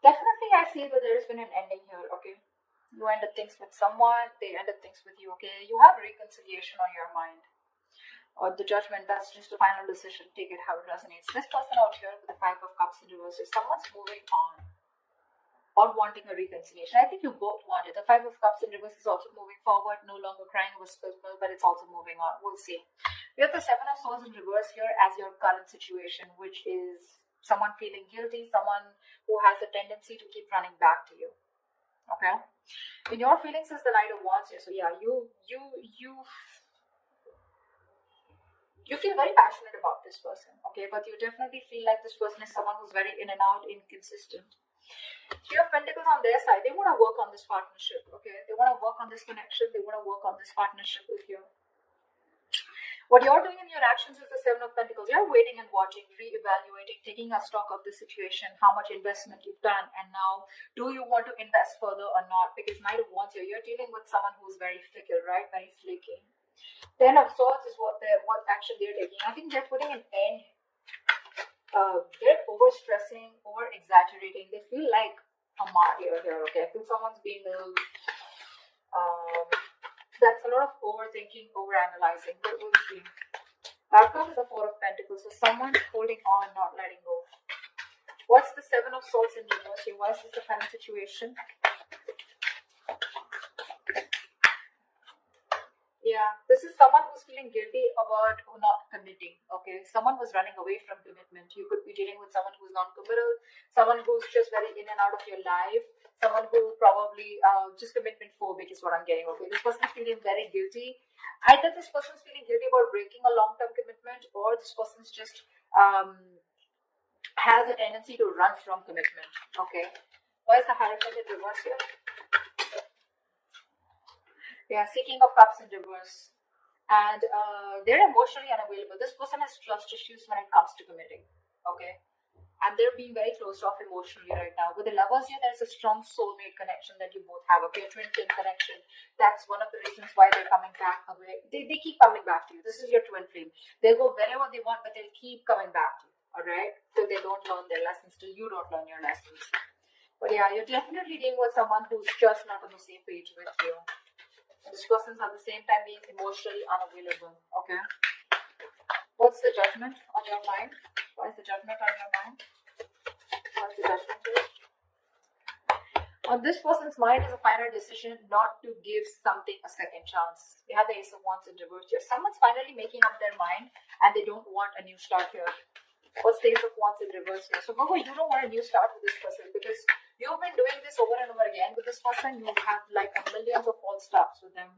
Definitely, I see that there has been an ending here, okay? You ended things with someone, they ended things with you, okay? You have reconciliation on your mind. Or the judgment, that's just a final decision. Take it how it resonates. This person out here with the Five of Cups in reverse is someone's moving on or wanting a reconciliation. I think you both want it. The Five of Cups in reverse is also moving forward, no longer crying over spilled milk, but it's also moving on. We'll see. We have the Seven of Swords in reverse here as your current situation, which is someone feeling guilty, someone who has a tendency to keep running back to you. Okay? In your feelings is the Knight of Wands here. So yeah, you feel very passionate about this person, okay? But you definitely feel like this person is someone who's very in and out, inconsistent. Three of Pentacles on their side, they want to work on this partnership, okay? They want to work on this connection. They want to work on this partnership with you. What you're doing in your actions is the Seven of Pentacles. You're waiting and watching, re-evaluating, taking a stock of the situation, how much investment you've done, and now, do you want to invest further or not? Because Knight of Wands here, you're dealing with someone who's very fickle, right? Very flaky. Ten of Swords is what action they're taking. I think they're putting an end. They're over-stressing, over-exaggerating. They feel like a martyr here, okay? I feel someone's being a little... that's a lot of overthinking, over-analyzing, but we'll see. Outcome is the Four of Pentacles, so someone's holding on, not letting go. What's the Seven of Swords in reverse here? Why is this the kind of situation? Yeah, this is someone who's feeling guilty about not committing, okay? Someone was running away from commitment. You could be dealing with someone who's non-committal, someone who's just very in and out of your life, someone who probably just commitment phobic is what I'm getting, okay? This person's feeling very guilty. Either this person's feeling guilty about breaking a long-term commitment, or this person's just has a tendency to run from commitment, okay? Why is the Hierophant in reverse here? They are seeking of cups in reverse, and they're emotionally unavailable. This person has trust issues when it comes to committing, okay? And they're being very closed off emotionally right now. With the Lovers here, there's a strong soulmate connection that you both have, okay? A twin flame connection. That's one of the reasons why they're coming back away. They keep coming back to you. This is your twin flame. They'll go wherever they want, but they'll keep coming back to you, all right? Till they don't learn their lessons, till you don't learn your lessons. But yeah, you're definitely dealing with someone who's just not on the same page with you. This person's at the same time being emotionally unavailable, okay? What's the judgment on your mind? Why is the judgment on your mind? What's the judgment here? On this person's mind is a final decision not to give something a second chance. They have the Ace of Wands in reverse here. Someone's finally making up their mind and they don't want a new start here. What's the Ace of Wands in reverse here? So, Virgo, you don't want a new start with this person because you've been doing this over and over again with this person. You have like millions of false starts with them.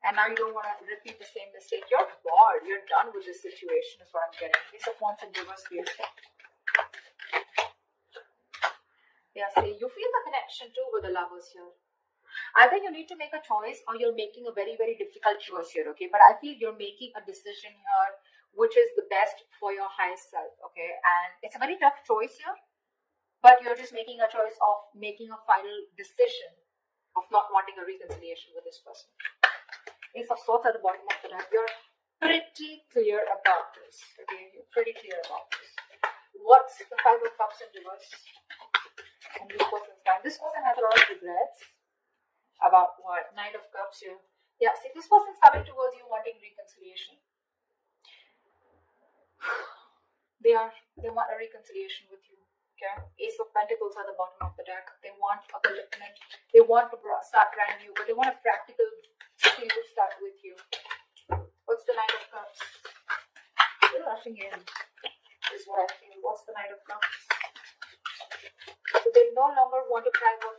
And now you don't want to repeat the same mistake. You're bored. You're done with this situation is what I'm getting. Ace of Wands in reverse here. Yeah, see, you feel the connection too with the Lovers here. Either you need to make a choice or you're making a very, very difficult choice here, okay? But I feel you're making a decision here which is the best for your highest self, okay? And it's a very tough choice here, but you're just making a choice of making a final decision of not wanting a reconciliation with this person. Ace of Swords at the bottom of the deck. You're pretty clear about this, okay? You're pretty clear about this. What's the Five of Cups in reverse? And this person's mind. This person has a lot of regrets about what? Knight of Cups here. Yeah, see, this person's coming towards you wanting reconciliation. They want a reconciliation with you. Okay? Ace of Pentacles at the bottom of the deck. They want a commitment. They want to start brand new, but they want a practical, stable start with you. What's the Knight of Cups? You're rushing in, is what I feel. What's the Knight of Cups? So they no longer want to cry about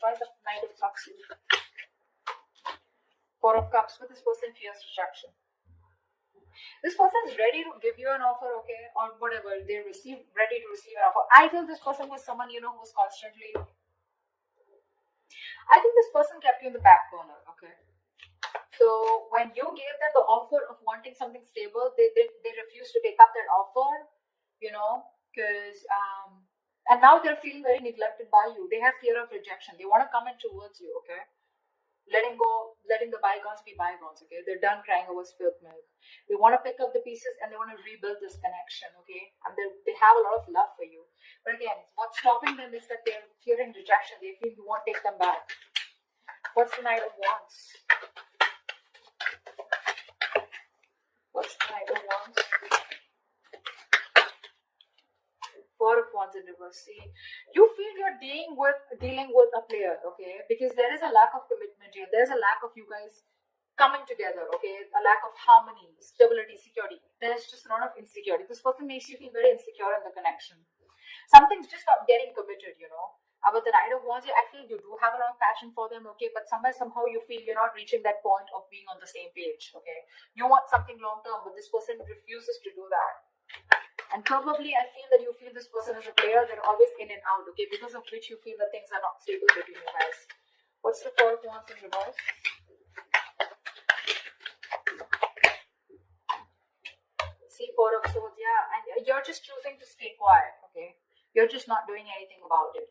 why the Knight of Cups here? Four of Cups. With this person fears rejection. This person is ready to give you an offer, okay, or whatever. They're ready to receive an offer. I feel this person was someone, who was constantly... I think this person kept you in the back burner, okay. So when you gave them the offer of wanting something stable, they refused to take up that offer, because... and now they're feeling very neglected by you. They have fear of rejection. They want to come in towards you, okay. letting the bygones be bygones, okay? They're done crying over spilled milk. They want to pick up the pieces and they want to rebuild this connection, okay? And they have a lot of love for you. But again, what's stopping them is that they're fearing rejection. They feel you won't take them back. What's the Knight of Wands? What's the Knight of Wands? Four of Wands in reverse. See, you feel you're dealing with a player, okay? Because there is a lack of commitment here. There's a lack of you guys coming together, okay? A lack of harmony, stability, security. There's just a lot of insecurity. This person makes you feel very insecure in the connection. Something's just not getting committed, you know. About the Knight of Wands, I feel you do have a lot of passion for them, okay? But somehow you feel you're not reaching that point of being on the same page, okay? You want something long term, but this person refuses to do that. And probably I feel that you feel this person is a player. They're always in and out, okay? Because of which you feel that things are not stable between you guys. What's the Four of Wands in reverse? See, Four of Swords, yeah. And you're just choosing to stay quiet, okay? You're just not doing anything about it.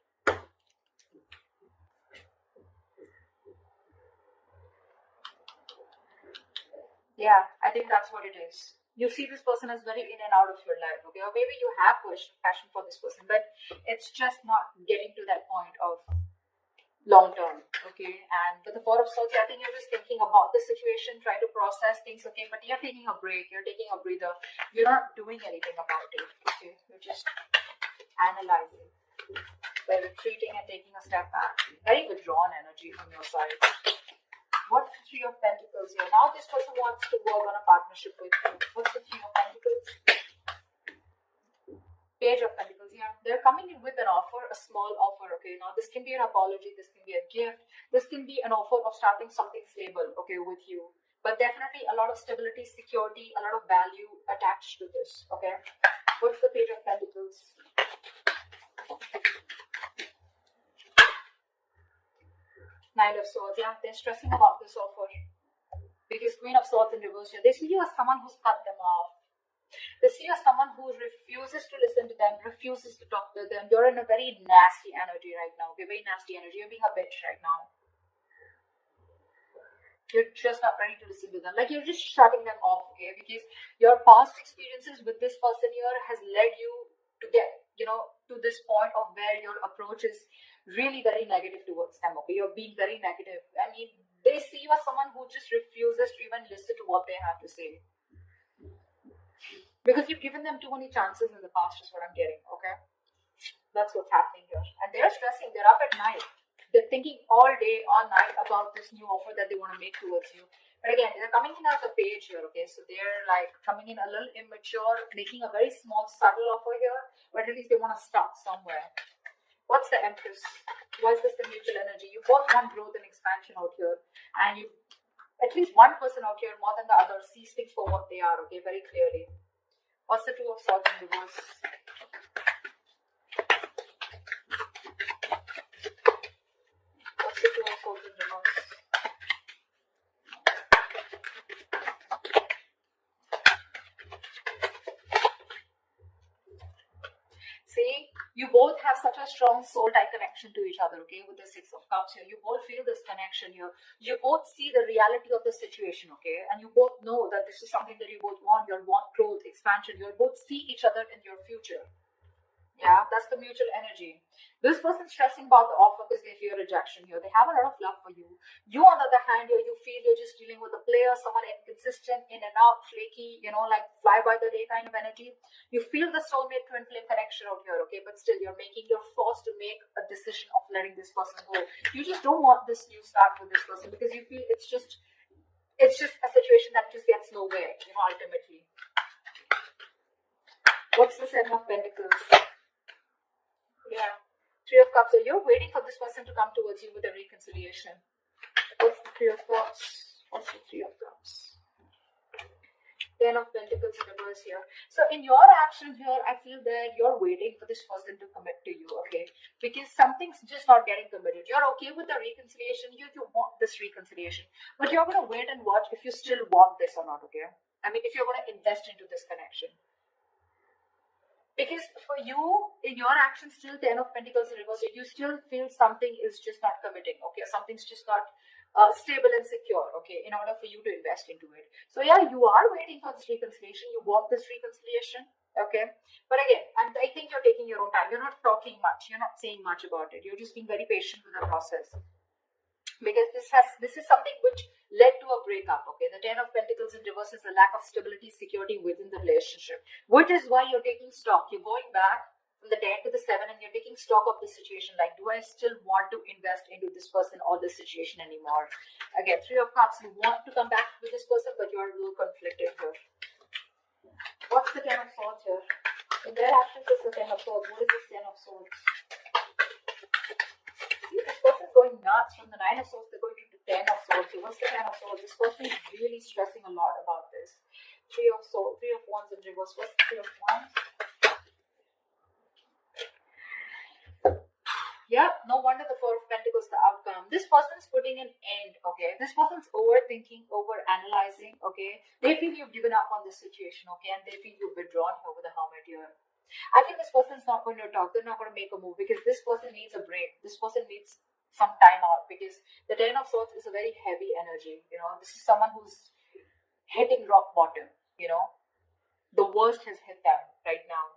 Yeah, I think that's what it is. You see this person as very in and out of your life, okay? Or maybe you have passion for this person, but it's just not getting to that point of long term, okay? And with the Four of Swords, I think you're just thinking about the situation, trying to process things, okay? But you're taking a break, you're taking a breather. You're not doing anything about it, okay? You're just analyzing by retreating and taking a step back. Very withdrawn energy from your side. What's the Three of Pentacles here? Now this person wants to work on a partnership with you. What's the Three of Pentacles? Page of Pentacles, yeah. They're coming in with an offer, a small offer, okay? Now this can be an apology, this can be a gift, this can be an offer of starting something stable, okay, with you. But definitely a lot of stability, security, a lot of value attached to this, okay? What's the Page of Pentacles? Nine of Swords, yeah, they're stressing about this offer. Because Queen of Swords in reverse here, they see you as someone who's cut them off. They see you as someone who refuses to listen to them, refuses to talk to them. You're in a very nasty energy right now. Okay, very nasty energy. You're being a bitch right now. You're just not ready to listen to them. Like, you're just shutting them off, okay? Because your past experiences with this person here has led you to get, you know, to this point of where your approach is really very negative towards them, okay? You're being very negative. I mean, they see you as someone who just refuses to even listen to what they have to say. Because you've given them too many chances in the past, is what I'm getting, okay? That's what's happening here. And they're stressing, they're up at night. They're thinking all day, all night about this new offer that they want to make towards you. But again, they're coming in as a page here, okay? So they're like coming in a little immature, making a very small, subtle offer here, but at least they want to start somewhere. What's the Empress? Why is this the mutual energy? You both want growth and expansion out here. And you, at least one person out here more than the other, sees things for what they are, okay? Very clearly. What's the Two of Swords in reverse? What's the Two of Swords in reverse? See, you both have such a strong soul-tie connection to each other, okay, with the Six of Cups here. You both feel this connection here. You both see the reality of the situation, okay, and you both know that this is something that you both want. You want growth, expansion. You both see each other in your future. Yeah, that's the mutual energy. This person's stressing about the offer because they fear rejection here. They have a lot of love for you. You, on the other hand, here, you feel you're just dealing with a player, someone inconsistent, in and out, flaky, you know, like fly by the day kind of energy. You feel the soulmate twin flame connection out here, okay? But still, you're forced to make a decision of letting this person go. You just don't want this new start with this person because you feel it's just a situation that just gets nowhere, you know, ultimately. What's the Seven of Pentacles? Yeah. Three of Cups. So you're waiting for this person to come towards you with a reconciliation. What's the Three of Cups? What's the Three of Cups? Ten of Pentacles in reverse here. So in your actions here, I feel that you're waiting for this person to commit to you, okay? Because something's just not getting committed. You're okay with the reconciliation. You want this reconciliation. But you're going to wait and watch if you still want this or not, okay? I mean, if you're going to invest into this connection. Because for you, in your actions, still Ten of Pentacles in reverse, you still feel something is just not committing, okay? Something's just not stable and secure, okay, in order for you to invest into it. So yeah, you are waiting for this reconciliation. You want this reconciliation, okay. But again, and I think you're taking your own time. You're not talking much. You're not saying much about it. You're just being very patient with the process, because this is something which led to a breakup, okay. The Ten of Pentacles in reverse is a lack of stability, security within the relationship, which is why you're taking stock. You're going back from the 10 to the 7 and you're taking stock of the situation, like, do I still want to invest into this person or this situation anymore? Again, Three of Cups, you want to come back with this person, but you're a little conflicted here. What's the Ten of Swords here? In their actions, it's the Ten of Swords. What is this Ten of Swords? This person's going nuts. From the Nine of Swords, they're going to the Ten of Swords. What's the Ten of Swords? This person is really stressing a lot about this. Three of Wands in reverse. What's the Three of Wands? Yeah, no wonder the Four of Pentacles, the outcome. This person's putting an end, okay? This person's overthinking, over-analyzing, okay? They feel you've given up on this situation, okay? And they feel you've withdrawn over the Hermit here. I think this person's not going to talk. They're not going to make a move because this person needs a break. This person needs some time out because the Ten of Swords is a very heavy energy, you know? This is someone who's hitting rock bottom, you know? The worst has hit them right now.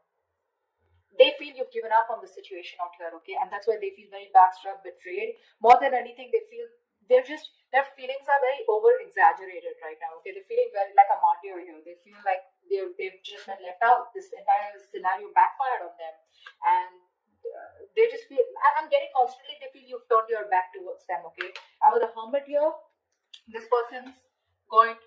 They feel you've given up on the situation out here, okay? And that's why they feel very backstabbed, betrayed. More than anything, they feel their feelings are very over-exaggerated right now, okay? They're feeling very like a martyr here. They feel like they've just been left out. This entire scenario backfired on them. And they just feel, I'm getting constantly, they feel you've turned your back towards them, okay? And with the Hermit here, this person's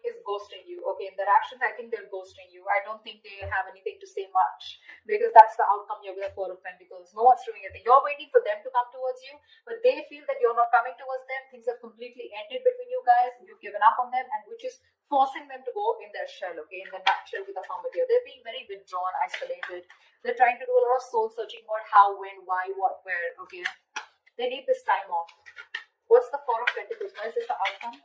is ghosting you, okay? In their actions, I think they're ghosting you. I don't think they have anything to say much because that's the outcome here with the Four of Pentacles. No one's doing anything. You're waiting for them to come towards you, but they feel that you're not coming towards them. Things have completely ended between you guys. You've given up on them, and which is forcing them to go in their shell, okay? In the nutshell with the Hermit here. They're being very withdrawn, isolated. They're trying to do a lot of soul searching about how, when, why, what, where, okay? They need this time off. What's the Four of Pentacles? Why is this the outcome?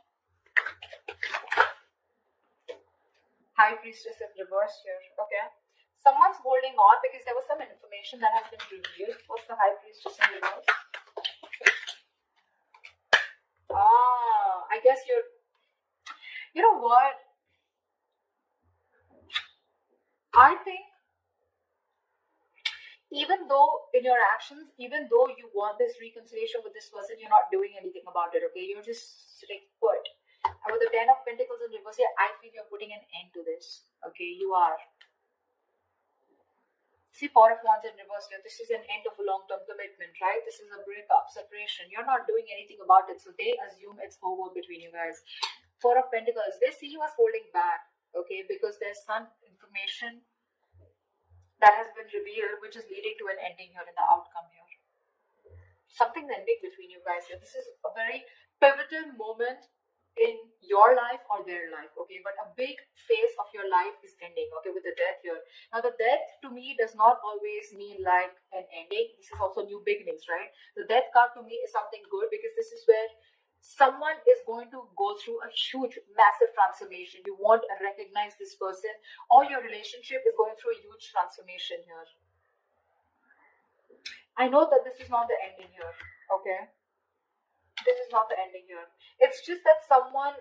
High Priestess in reverse here, okay? Someone's holding on because there was some information that has been revealed. What's the High Priestess in reverse? I guess you know what? I think even though in your actions, even though you want this reconciliation with this person, you're not doing anything about it, okay? You're just sitting put. And with the Ten of Pentacles in reverse here, I feel you're putting an end to this. Okay, you are. See, Four of Wands in reverse here. This is an end of a long-term commitment, right? This is a breakup, separation. You're not doing anything about it, so they assume it's over between you guys. Four of Pentacles, they see you as holding back, okay? Because there's some information that has been revealed, which is leading to an ending here in the outcome here. Something's ending between you guys here. This is a very pivotal moment in your life or their life, okay? But a big phase of your life is ending, okay, with the Death here. Now, the Death to me does not always mean like an ending. This is also new beginnings, right? The Death card to me is something good because this is where someone is going to go through a huge, massive transformation. You won't recognize this person, or your relationship is going through a huge transformation here. I know that this is not the ending here, okay? This is not the ending here. It's just that someone,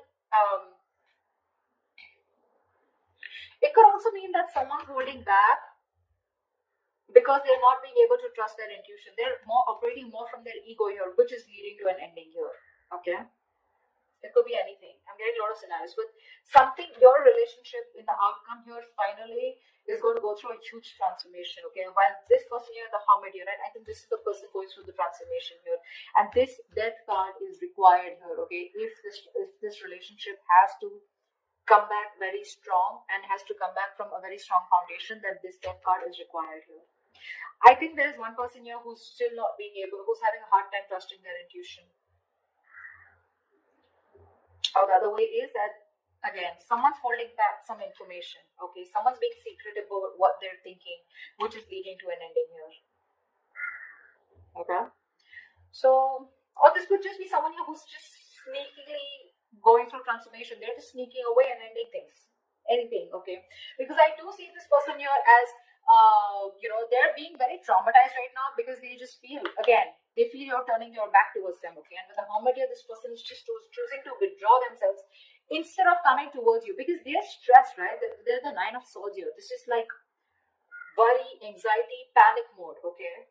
it could also mean that someone's holding back because they're not being able to trust their intuition. They're operating more from their ego here, which is leading to an ending here. Okay? It could be anything. I'm getting a lot of scenarios, but something, your relationship in the outcome here finally is going to go through a huge transformation, okay? While this person here, the Hermit here, right? I think this is the person going through the transformation here. And this Death card is required here, okay? If this relationship has to come back very strong and has to come back from a very strong foundation, then this Death card is required here. I think there is one person here who's still not being able, who's having a hard time trusting their intuition. Or the other way is that, again, someone's holding back some information, okay? Someone's being secretive about what they're thinking, which is leading to an ending here. Okay? So, or this could just be someone who's just sneakily going through transformation. They're just sneaking away and ending things. Anything, okay? Because I do see this person here as they're being very traumatized right now because they just feel, again, they feel you're turning your back towards them, okay? And with the Hermit here, this person is just choosing to withdraw themselves instead of coming towards you because they're stressed, right? They're the Nine of Swords here. This is like worry, anxiety, panic mode, okay?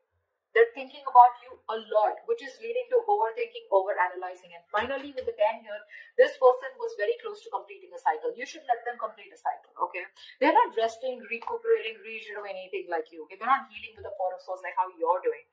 They're thinking about you a lot, which is leading to overthinking, overanalyzing. And finally, with the 10 here, this person was very close to completing a cycle. You should let them complete a cycle, okay? They're not resting, recuperating, rejuvenating like you, okay? They're not healing with the Four of Swords like how you're doing.